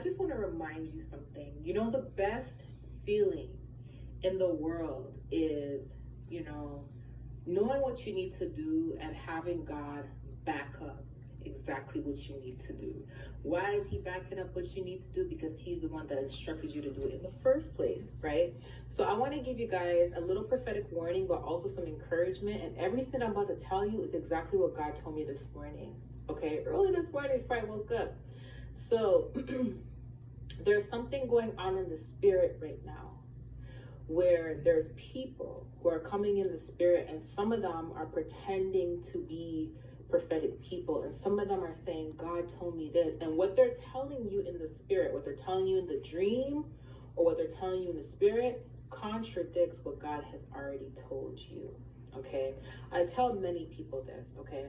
just want to remind you something. You know, the best feeling in the world is, you know, knowing what you need to do and having God back up exactly what you need to do. Why is he backing up what you need to do? Because he's the one that instructed you to do it in the first place, right? So I want to give you guys a little prophetic warning, but also some encouragement. And everything I'm about to tell you is exactly what God told me this morning. Okay, early this morning before I woke up. So there's something going on in the spirit right now, where there's people who are coming in the spirit, and some of them are pretending to be prophetic people, and some of them are saying, God told me this. And what they're telling you in the spirit, what they're telling you in the dream, or what they're telling you in the spirit, contradicts what God has already told you. Okay, I tell many people this. Okay,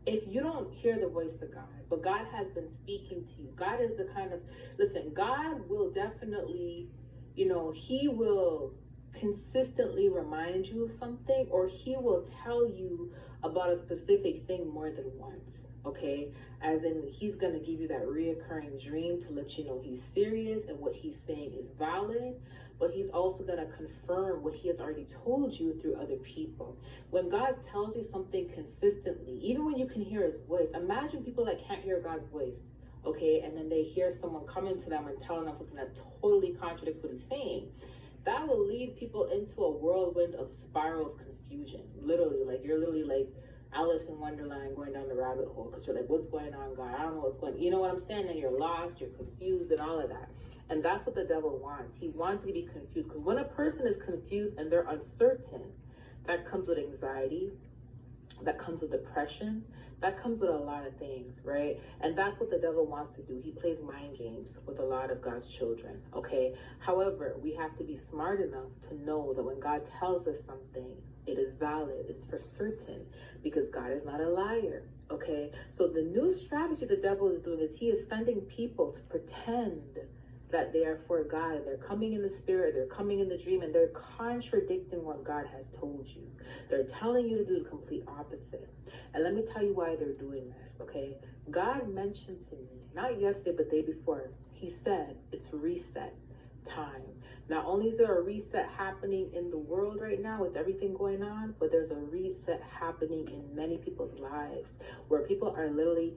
if you don't hear the voice of God, but God has been speaking to you, God is the kind of, listen, God will definitely, you know, he will consistently remind you of something, or he will tell you about a specific thing more than once. Okay, as in he's going to give you that reoccurring dream to let you know he's serious and what he's saying is valid, but he's also going to confirm what he has already told you through other people. When God tells you something consistently, even when you can hear his voice, imagine people that can't hear God's voice, okay, and then they hear someone coming to them and telling them something that totally contradicts what he's saying. That will lead people into a whirlwind of spiral of confusion. Literally, like you're literally like Alice in Wonderland going down the rabbit hole, because you're like, what's going on, God? I don't know what's going on. You know what I'm saying? And you're lost, you're confused, and all of that. And that's what the devil wants. He wants you to be confused, because when a person is confused and they're uncertain, that comes with anxiety, that comes with depression, that comes with a lot of things, right? And that's what the devil wants to do. He plays mind games with a lot of God's children, okay? However, we have to be smart enough to know that when God tells us something, it is valid, it's for certain, because God is not a liar, okay? So the new strategy the devil is doing is he is sending people to pretend that they are for God. They're coming in the spirit, they're coming in the dream, and they're contradicting what God has told you. They're telling you to do the complete opposite. And let me tell you why they're doing this, okay? God mentioned to me, not yesterday, but the day before, he said it's reset time. Not only is there a reset happening in the world right now with everything going on, but there's a reset happening in many people's lives, where people are literally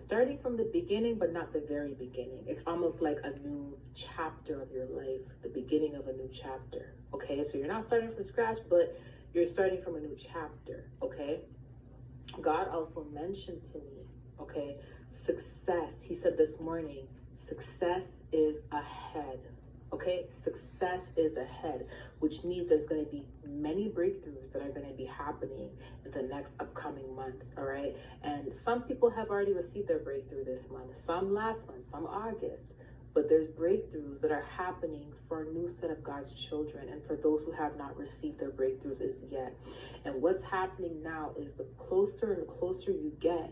starting from the beginning, but not the very beginning. It's almost like a new chapter of your life, the beginning of a new chapter, okay? So you're not starting from scratch, but you're starting from a new chapter, okay? God also mentioned to me, okay, success. He said this morning, success is ahead, okay? Success is ahead, which means there's going to be many breakthroughs that are going to be happening in the next upcoming months, all right? And some people have already received their breakthrough this month, some last month, some August. But there's breakthroughs that are happening for a new set of God's children, and for those who have not received their breakthroughs as yet. And what's happening now is the closer and closer you get,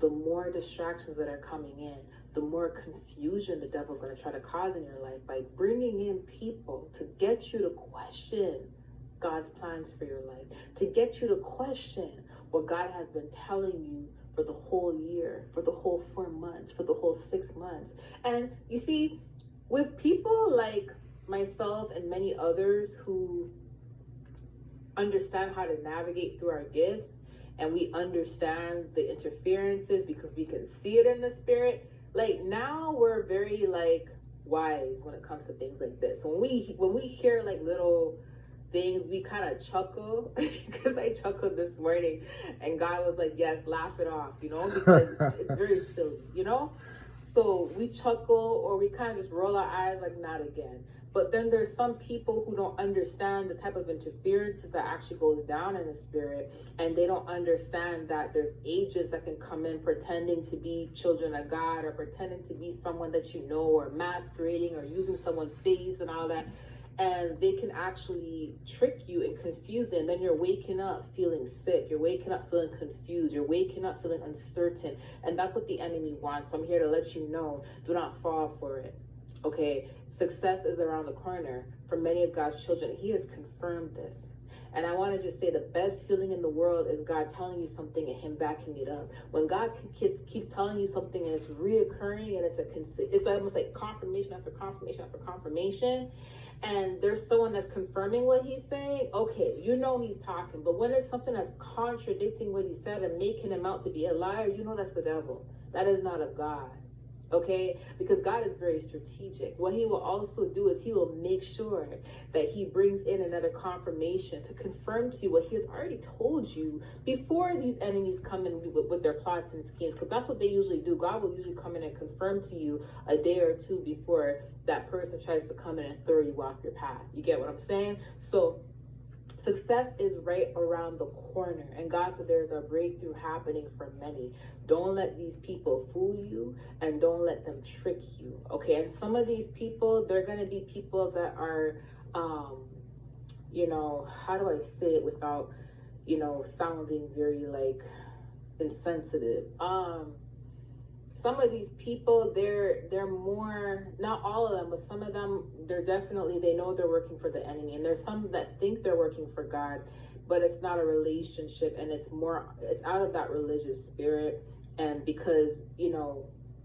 the more distractions that are coming in, the more confusion the devil's going to try to cause in your life by bringing in people to get you to question God's plans for your life, to get you to question what God has been telling you for the whole year, for the whole 4 months, for the whole 6 months. And you see, with people like myself and many others who understand how to navigate through our gifts, and we understand the interferences because we can see it in the spirit, like now we're very like wise when it comes to things like this. So when we hear like little things, we kind of chuckle, because I chuckled this morning and God was like, yes, laugh it off, you know, because it's very silly, you know. So we chuckle, or we kind of just roll our eyes like, not again. But then there's some people who don't understand the type of interferences that actually goes down in the spirit, and they don't understand that there's agents that can come in pretending to be children of God, or pretending to be someone that you know, or masquerading, or using someone's face and all that. And they can actually trick you and confuse you, and then you're waking up feeling sick, you're waking up feeling confused, you're waking up feeling uncertain, and that's what the enemy wants. So I'm here to let you know, do not fall for it, okay? Success is around the corner for many of God's children. He has confirmed this. And I want to just say the best feeling in the world is God telling you something and him backing it up. When God keeps telling you something and it's reoccurring and it's almost like confirmation after confirmation after confirmation, and there's someone that's confirming what he's saying, okay, you know he's talking. But when it's something that's contradicting what he said and making him out to be a liar, you know that's the devil. That is not of God. Okay, because God is very strategic. What he will also do is he will make sure that he brings in another confirmation to confirm to you what he has already told you before these enemies come in with their plots and schemes, because that's what they usually do. God will usually come in and confirm to you a day or two before that person tries to come in and throw you off your path. You get what I'm saying? So success is right around the corner, and God said there's a breakthrough happening for many. Don't let these people fool you, and don't let them trick you, okay? And some of these people, they're going to be people that are, how do I say it without, sounding very, like, insensitive? Some of these people, they're more, not all of them, but some of them, they know they're working for the enemy. And there's some that think they're working for God, but it's not a relationship, and it's out of that religious spirit. And because,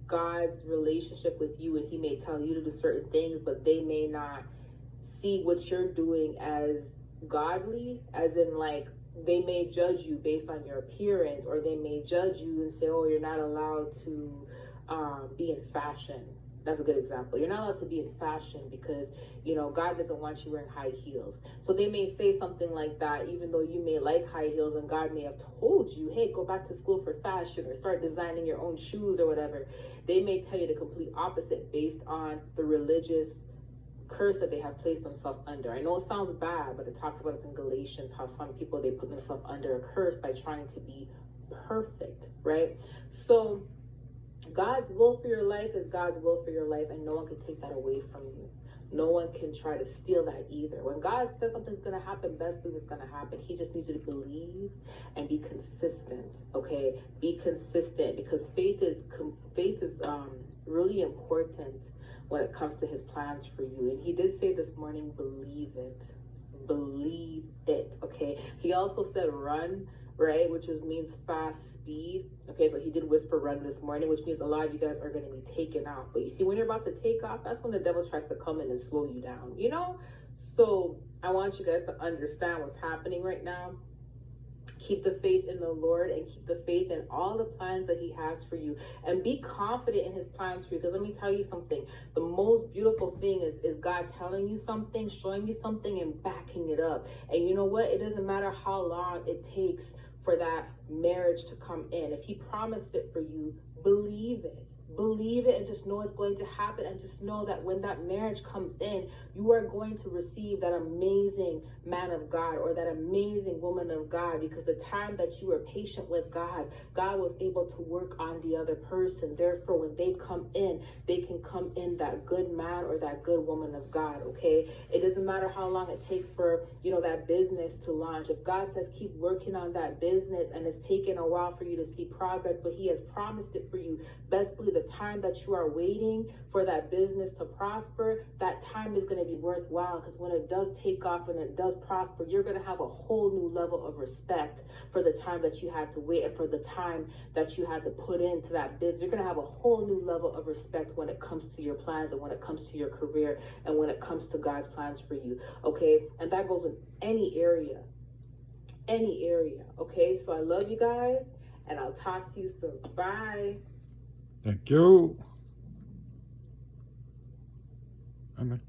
God's relationship with you, and he may tell you to do certain things, but they may not see what you're doing as godly, as in like, they may judge you based on your appearance, or they may judge you and say, oh, you're not allowed to be in fashion. That's a good example. You're not allowed to be in fashion because, God doesn't want you wearing high heels. So they may say something like that, even though you may like high heels, and God may have told you, hey, go back to school for fashion or start designing your own shoes or whatever. They may tell you the complete opposite based on the religious curse that they have placed themselves under. I know it sounds bad, but it talks about it in Galatians, how some people, they put themselves under a curse by trying to be perfect, right? So God's will for your life is God's will for your life, and no one can take that away from you. No one can try to steal that either. When God says something's going to happen, best believe it's going to happen. He just needs you to believe and be consistent, okay? Be consistent, because faith is really important when it comes to his plans for you. And he did say this morning, believe it, okay? He also said run, right, which means fast speed. Okay, so he did whisper run this morning, which means a lot of you guys are going to be taken out. But you see, when you're about to take off, that's when the devil tries to come in and slow you down, So I want you guys to understand what's happening right now. Keep the faith in the Lord, and keep the faith in all the plans that he has for you, and be confident in his plans for you. Because let me tell you something, the most beautiful thing is God telling you something, showing you something, and backing it up. And you know what? It doesn't matter how long it takes for that marriage to come in. If he promised it for you, believe it. Believe it, and just know it's going to happen, and just know that when that marriage comes in, you are going to receive that amazing man of God or that amazing woman of God, because the time that you were patient with God, God was able to work on the other person. Therefore, when they come in, they can come in that good man or that good woman of God, okay? It doesn't matter how long it takes for, that business to launch. If God says keep working on that business and it's taken a while for you to see progress, but he has promised it for you, best believe the time that you are waiting for that business to prosper, that time is going to be worthwhile, because when it does take off and it does prosper, you're going to have a whole new level of respect for the time that you had to wait and for the time that you had to put into that business. You're going to have a whole new level of respect when it comes to your plans, and when it comes to your career, and when it comes to God's plans for you, okay? And that goes in any area, okay? So I love you guys, and I'll talk to you soon. Bye. Thank you. Amen.